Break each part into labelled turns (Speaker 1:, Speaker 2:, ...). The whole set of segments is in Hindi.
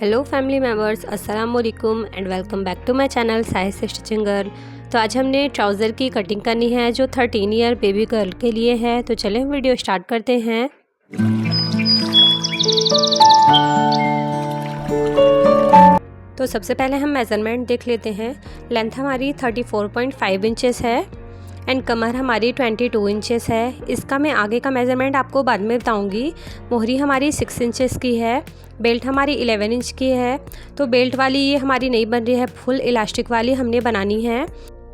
Speaker 1: हेलो फैमिली मेम्बर्स, अस्सलाम वालेकुम and welcome back to my channel साहिस स्टिचिंग गर्ल। तो आज हमने ट्राउज़र की कटिंग करनी है जो 13 ईयर बेबी गर्ल के लिए है। तो चलें वीडियो स्टार्ट करते हैं। तो सबसे पहले हम मेज़रमेंट देख लेते हैं। लेंथ हमारी 34.5 इंचेस है एंड कमर हमारी 22 इंचेस है। इसका मैं आगे का मेज़रमेंट आपको बाद में बताऊंगी। मोहरी हमारी 6 इंचेस की है। बेल्ट हमारी 11 इंच की है। तो बेल्ट वाली ये हमारी नहीं बन रही है, फुल इलास्टिक वाली हमने बनानी है।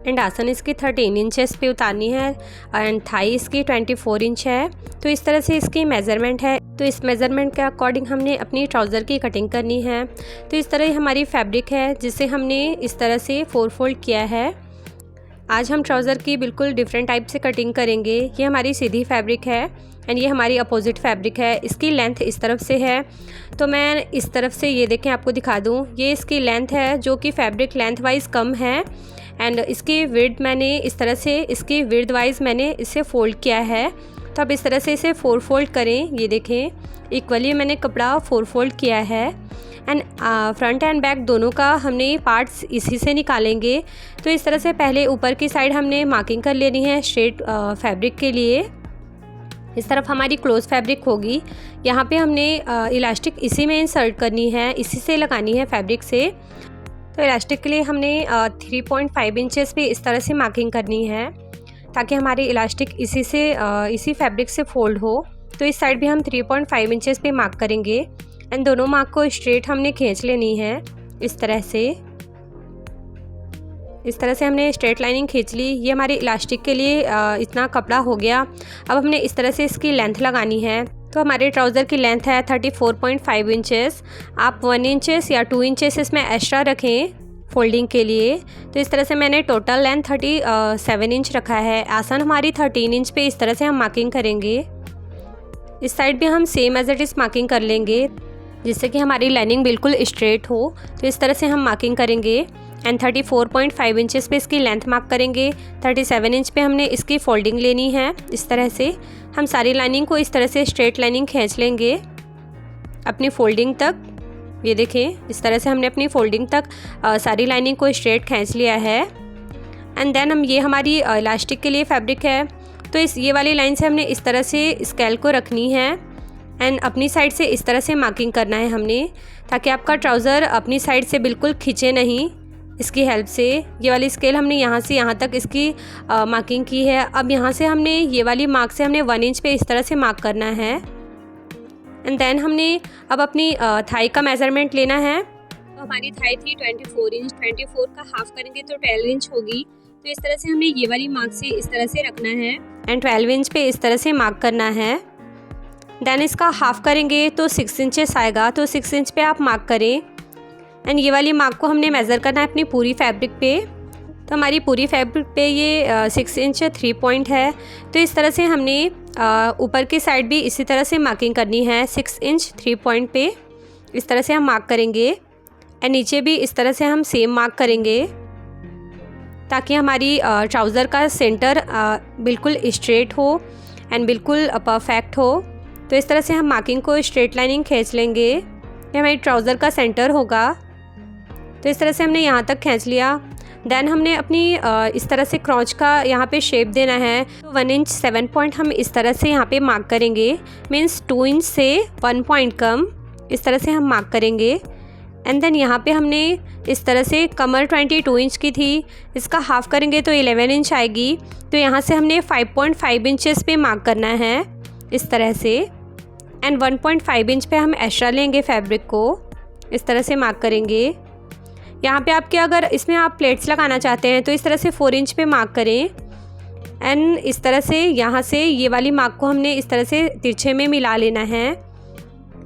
Speaker 1: एंड आसन इसकी 13 इंचेस पे उतारनी है एंड थाई इसकी 24 इंच है। तो इस तरह से इसकी मेज़रमेंट है। तो इस मेज़रमेंट के अकॉर्डिंग हमने अपनी ट्राउज़र की कटिंग करनी है। तो इस तरह हमारी फैब्रिक है जिसे हमने इस तरह से 4 फोल्ड किया है। आज हम ट्राउज़र की बिल्कुल डिफरेंट टाइप से कटिंग करेंगे। ये हमारी सीधी फैब्रिक है एंड ये हमारी अपोजिट फैब्रिक है। इसकी लेंथ इस तरफ से है, तो मैं इस तरफ से ये देखें आपको दिखा दूँ। ये इसकी लेंथ है जो कि फैब्रिक लेंथ वाइज कम है एंड इसकी विड्थ मैंने इस तरह से इसकी विड्थ वाइज मैंने इसे फोल्ड किया है। तो अब इस तरह से इसे 4 फोल्ड करें। ये देखें इक्वली मैंने कपड़ा 4 फोल्ड किया है एंड फ्रंट एंड बैक दोनों का हमने पार्ट्स इसी से निकालेंगे। तो इस तरह से पहले ऊपर की साइड हमने मार्किंग कर लेनी है स्ट्रेट फैब्रिक के लिए। इस तरफ हमारी क्लोज फैब्रिक होगी। यहाँ पे हमने इलास्टिक इसी में इंसर्ट करनी है, इसी से लगानी है फैब्रिक से। तो इलास्टिक के लिए हमने 3.5 इंचेस पे इस तरह से मार्किंग करनी है ताकि हमारी इलास्टिक इसी फैब्रिक से फोल्ड हो। तो इस साइड भी हम 3.5 इंचेस पे मार्क करेंगे एंड दोनों मार्क को स्ट्रेट हमने खींच लेनी है। इस तरह से हमने स्ट्रेट लाइनिंग खींच ली। ये हमारी इलास्टिक के लिए इतना कपड़ा हो गया। अब हमने इस तरह से इसकी लेंथ लगानी है। तो हमारे ट्राउज़र की लेंथ है 34.5 इंचेस। आप 1 इंचेस या 2 इंचेस इसमें एक्स्ट्रा रखें फोल्डिंग के लिए। तो इस तरह से मैंने टोटल लेंथ 37 इंच रखा है। आसन हमारी 13 इंच पे इस तरह से हम मार्किंग करेंगे। इस साइड भी हम same as it is marking कर लेंगे जिससे कि हमारी लाइनिंग बिल्कुल स्ट्रेट हो। तो इस तरह से हम मार्किंग करेंगे एंड 34.5 इंचेस पे इसकी लेंथ मार्क करेंगे। 37 इंच पे हमने इसकी फोल्डिंग लेनी है। इस तरह से हम सारी लाइनिंग को इस तरह से स्ट्रेट लाइनिंग खींच लेंगे अपनी फोल्डिंग तक। ये देखें इस तरह से हमने अपनी फोल्डिंग तक सारी लाइनिंग को स्ट्रेट खींच लिया है। एंड देन ये हमारी इलास्टिक के लिए फैब्रिक है। तो ये वाली लाइन से हमने इस तरह से स्केल को रखनी है एंड अपनी साइड से इस तरह से मार्किंग करना है हमने, ताकि आपका ट्राउज़र अपनी साइड से बिल्कुल खींचे नहीं इसकी हेल्प से। ये वाली स्केल हमने यहाँ से यहाँ तक इसकी मार्किंग की है। अब यहाँ से हमने ये वाली मार्क से हमने 1 इंच पे इस तरह से मार्क करना है एंड देन हमने अब अपनी थाई का मेज़रमेंट लेना है। तो हमारी थाई थी 24 इंच, 24 का हाफ करेंगे तो 12 इंच होगी। तो इस तरह से हमने ये वाली मार्क से इस तरह से रखना है एंड 12 इंच पे इस तरह से मार्क करना है। देन इसका हाफ करेंगे तो 6 इंचेस आएगा। तो 6 इंच पे आप मार्क करें एंड ये वाली मार्क को हमने मेज़र करना है अपनी पूरी फैब्रिक पे। तो हमारी पूरी फैब्रिक पे ये 6 इंच 3 पॉइंट है। तो इस तरह से हमने ऊपर की साइड भी इसी तरह से मार्किंग करनी है 6 इंच 3 पॉइंट पे। इस तरह से हम मार्क करेंगे एंड नीचे भी इस तरह से हम सेम मार्क करेंगे ताकि हमारी ट्राउज़र का सेंटर बिल्कुल स्ट्रेट हो एंड बिल्कुल परफेक्ट हो। तो इस तरह से हम मार्किंग को स्ट्रेट लाइनिंग खींच लेंगे। ये हमारी ट्राउज़र का सेंटर होगा। तो इस तरह से हमने यहाँ तक खींच लिया। देन हमने अपनी इस तरह से क्रॉच का यहाँ पे शेप देना है। तो 1 इंच 7 पॉइंट हम इस तरह से यहाँ पे मार्क करेंगे, मीन्स 2 इंच से 1 पॉइंट कम इस तरह से हम मार्क करेंगे। एंड देन यहाँ पे हमने इस तरह से कमर 22 इंच की थी, इसका हाफ करेंगे तो 11 इंच आएगी। तो यहाँ से हमने 5.5 इंचेस पे मार्क करना है इस तरह से एंड 1.5 इंच पे हम एक्स्ट्रा लेंगे फैब्रिक को। इस तरह से मार्क करेंगे। यहाँ पे आपके अगर इसमें आप प्लेट्स लगाना चाहते हैं तो इस तरह से 4 इंच पे मार्क करें एंड इस तरह से यहाँ से ये वाली मार्क को हमने इस तरह से तिरछे में मिला लेना है।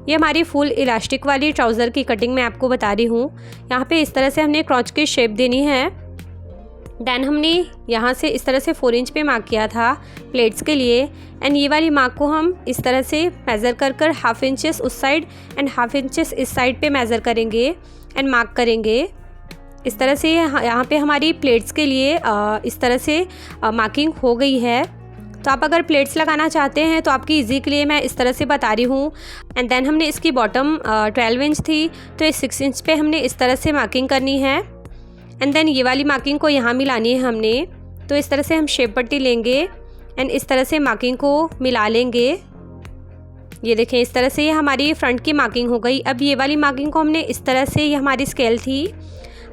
Speaker 1: ये हमारी फुल इलास्टिक वाली ट्राउज़र की कटिंग मैं आपको बता रही हूँ। यहाँ पे इस तरह से हमने क्रॉच की शेप देनी है। देन हमने यहाँ से इस तरह से 4 इंच पे मार्क किया था प्लेट्स के लिए एंड ये वाली मार्क को हम इस तरह से मेज़र कर हाफ इंचेस उस साइड एंड हाफ इंचेस इस साइड पे मेज़र करेंगे एंड मार्क करेंगे। इस तरह से यहाँ पे हमारी प्लेट्स के लिए इस तरह से मार्किंग हो गई है। तो आप अगर प्लेट्स लगाना चाहते हैं तो आपकी ईजी के लिए मैं इस तरह से बता रही हूँ। एंड देन हमने इसकी बॉटम 12 इंच थी, तो इस 6 इंच पे हमने इस तरह से मार्किंग करनी है। एंड देन ये वाली मार्किंग को यहाँ मिलानी है हमने। तो इस तरह से हम शेप पट्टी लेंगे एंड इस तरह से मार्किंग को मिला लेंगे। ये देखें, इस तरह से ये हमारी फ्रंट की मार्किंग हो गई। अब ये वाली मार्किंग को हमने इस तरह से, ये हमारी स्केल थी,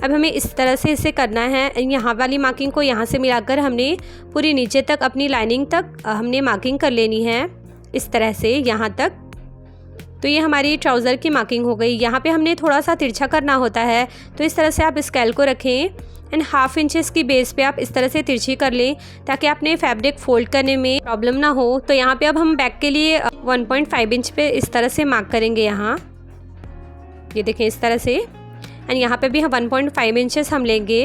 Speaker 1: अब हमें इस तरह से इसे करना है। यहाँ वाली मार्किंग को यहाँ से मिलाकर हमने पूरी नीचे तक अपनी लाइनिंग तक हमने मार्किंग कर लेनी है, इस तरह से यहाँ तक। तो ये हमारी ट्राउज़र की मार्किंग हो गई। यहाँ पे हमने थोड़ा सा तिरछा करना होता है, तो इस तरह से आप स्केल को रखें एंड 1/2 इंचेस की बेस पे आप इस तरह से तिरछी कर लें ताकि अपने फैब्रिक फोल्ड करने में प्रॉब्लम ना हो। तो यहाँ पे अब हम बैक के लिए 1.5 इंच पे इस तरह से मार्क करेंगे यहाँ, ये देखें इस तरह से। एंड यहाँ पे भी हम 1.5 इंचेस हम लेंगे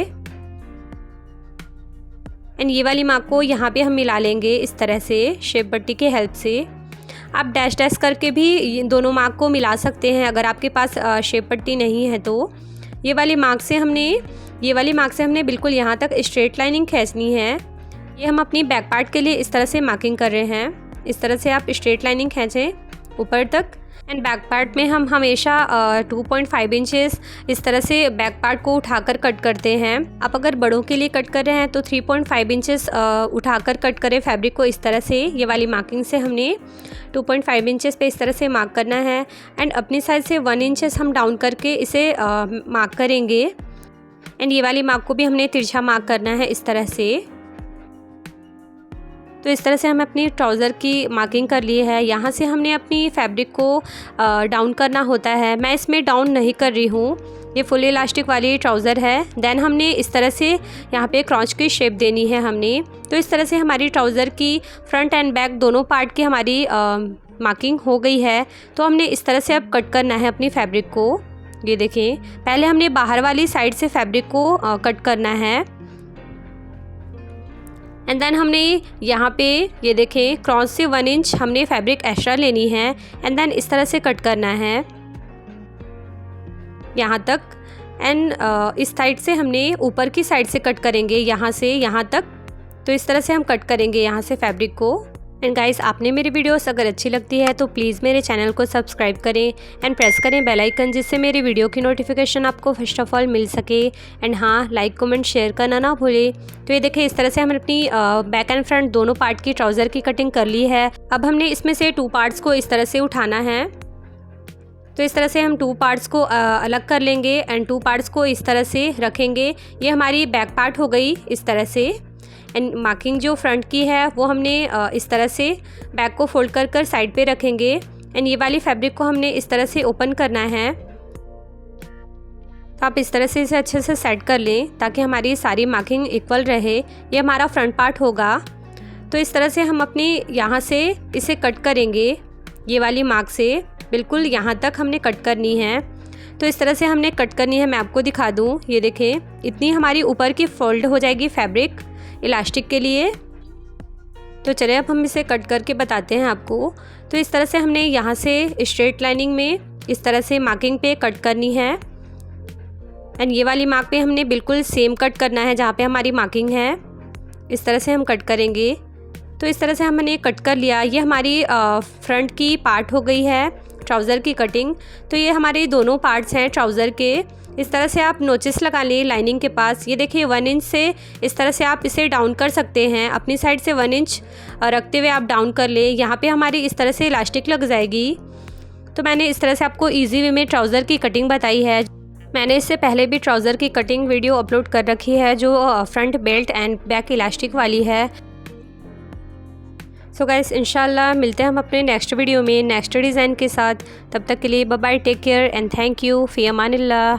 Speaker 1: एंड ये वाली मार्क को यहाँ पे हम मिला लेंगे इस तरह से शेप पट्टी के हेल्प से। आप डैश डैश करके भी दोनों मार्क को मिला सकते हैं अगर आपके पास शेप पट्टी नहीं है तो। ये वाली मार्क से हमने बिल्कुल यहाँ तक स्ट्रेट लाइनिंग खींचनी है। ये हम अपनी बैक पार्ट के लिए इस तरह से मार्किंग कर रहे हैं। इस तरह से आप स्ट्रेट लाइनिंग खींचें ऊपर तक। एंड बैक पार्ट में हम हमेशा 2.5 इंचेस इस तरह से बैक पार्ट को उठाकर कट करते हैं। आप अगर बड़ों के लिए कट कर रहे हैं तो 3.5 इंचेस उठाकर कट करें फैब्रिक को इस तरह से। ये वाली मार्किंग से हमने 2.5 इंचेस पे इस तरह से मार्क करना है एंड अपनी साइड से 1 इंचेस हम डाउन करके इसे मार्क करेंगे। एंड ये वाली मार्क को भी हमने तिरछा मार्क करना है इस तरह से। तो इस तरह से हमें अपनी ट्राउज़र की मार्किंग कर ली है। यहाँ से हमने अपनी फैब्रिक को डाउन करना होता है। मैं इसमें डाउन नहीं कर रही हूँ, ये फुल इलास्टिक वाली ट्राउज़र है। देन हमने इस तरह से यहाँ पे क्रॉच की शेप देनी है हमने। तो इस तरह से हमारी ट्राउज़र की फ्रंट एंड बैक दोनों पार्ट की हमारी मार्किंग हो गई है। तो हमने इस तरह से अब कट करना है अपनी फैब्रिक को। ये देखें, पहले हमने बाहर वाली साइड से फैब्रिक को कट करना है एंड देन हमने यहाँ पे ये देखें क्रॉस से 1 इंच हमने फैब्रिक एक्स्ट्रा लेनी है एंड देन इस तरह से कट करना है यहाँ तक। एंड इस साइड से हमने ऊपर की साइड से कट करेंगे यहाँ से यहाँ तक। तो इस तरह से हम कट करेंगे यहाँ से फैब्रिक को। एंड गाइस, आपने मेरी वीडियोस अगर अच्छी लगती है तो प्लीज़ मेरे चैनल को सब्सक्राइब करें एंड प्रेस करें बेल आइकन, जिससे मेरी वीडियो की नोटिफिकेशन आपको फर्स्ट ऑफ ऑल मिल सके। एंड हाँ, लाइक कमेंट शेयर करना ना भूलें। तो ये देखिए, इस तरह से हमने अपनी बैक एंड फ्रंट दोनों पार्ट की ट्राउज़र की कटिंग कर ली है। अब हमने इसमें से 2 पार्ट्स को इस तरह से उठाना है। तो इस तरह से हम 2 पार्ट्स को अलग कर लेंगे एंड 2 पार्ट्स को इस तरह से रखेंगे। ये हमारी बैक पार्ट हो गई इस तरह से। एंड मार्किंग जो फ्रंट की है वो हमने इस तरह से बैक को फोल्ड कर कर साइड पे रखेंगे। एंड ये वाली फैब्रिक को हमने इस तरह से ओपन करना है। तो आप इस तरह से इसे अच्छे से सेट कर लें ताकि हमारी सारी मार्किंग इक्वल रहे। ये हमारा फ्रंट पार्ट होगा। तो इस तरह से हम अपनी यहाँ से इसे कट करेंगे, ये वाली मार्क से बिल्कुल यहाँ तक हमने कट करनी है। तो इस तरह से हमने कट करनी है। मैं आपको दिखा दूँ, ये देखें, इतनी हमारी ऊपर की फोल्ड हो जाएगी फैब्रिक इलास्टिक के लिए। तो चलिए अब हम इसे कट करके बताते हैं आपको। तो इस तरह से हमने यहाँ से स्ट्रेट लाइनिंग में इस तरह से मार्किंग पे कट करनी है एंड ये वाली मार्क पे हमने बिल्कुल सेम कट करना है जहाँ पे हमारी मार्किंग है। इस तरह से हम कट करेंगे। तो इस तरह से हमने कट कर लिया। ये हमारी फ्रंट की पार्ट हो गई है ट्राउज़र की कटिंग। तो ये हमारे दोनों पार्ट्स हैं ट्राउज़र के। इस तरह से आप नोचेस लगा लें लाइनिंग के पास। ये देखिए 1 इंच से इस तरह से आप इसे डाउन कर सकते हैं। अपनी साइड से 1 इंच रखते हुए आप डाउन कर लें। यहाँ पे हमारी इस तरह से इलास्टिक लग जाएगी। तो मैंने इस तरह से आपको इजी वे में ट्राउज़र की कटिंग बताई है। मैंने इससे पहले भी ट्राउज़र की कटिंग वीडियो अपलोड कर रखी है जो front belt and back elastic वाली है। सो गाइस, इंशाल्लाह मिलते हैं हम अपने नेक्स्ट वीडियो में नेक्स्ट डिज़ाइन के साथ। तब तक के लिए bye bye, take care and thank you, फ़ी अमानिल्लाह।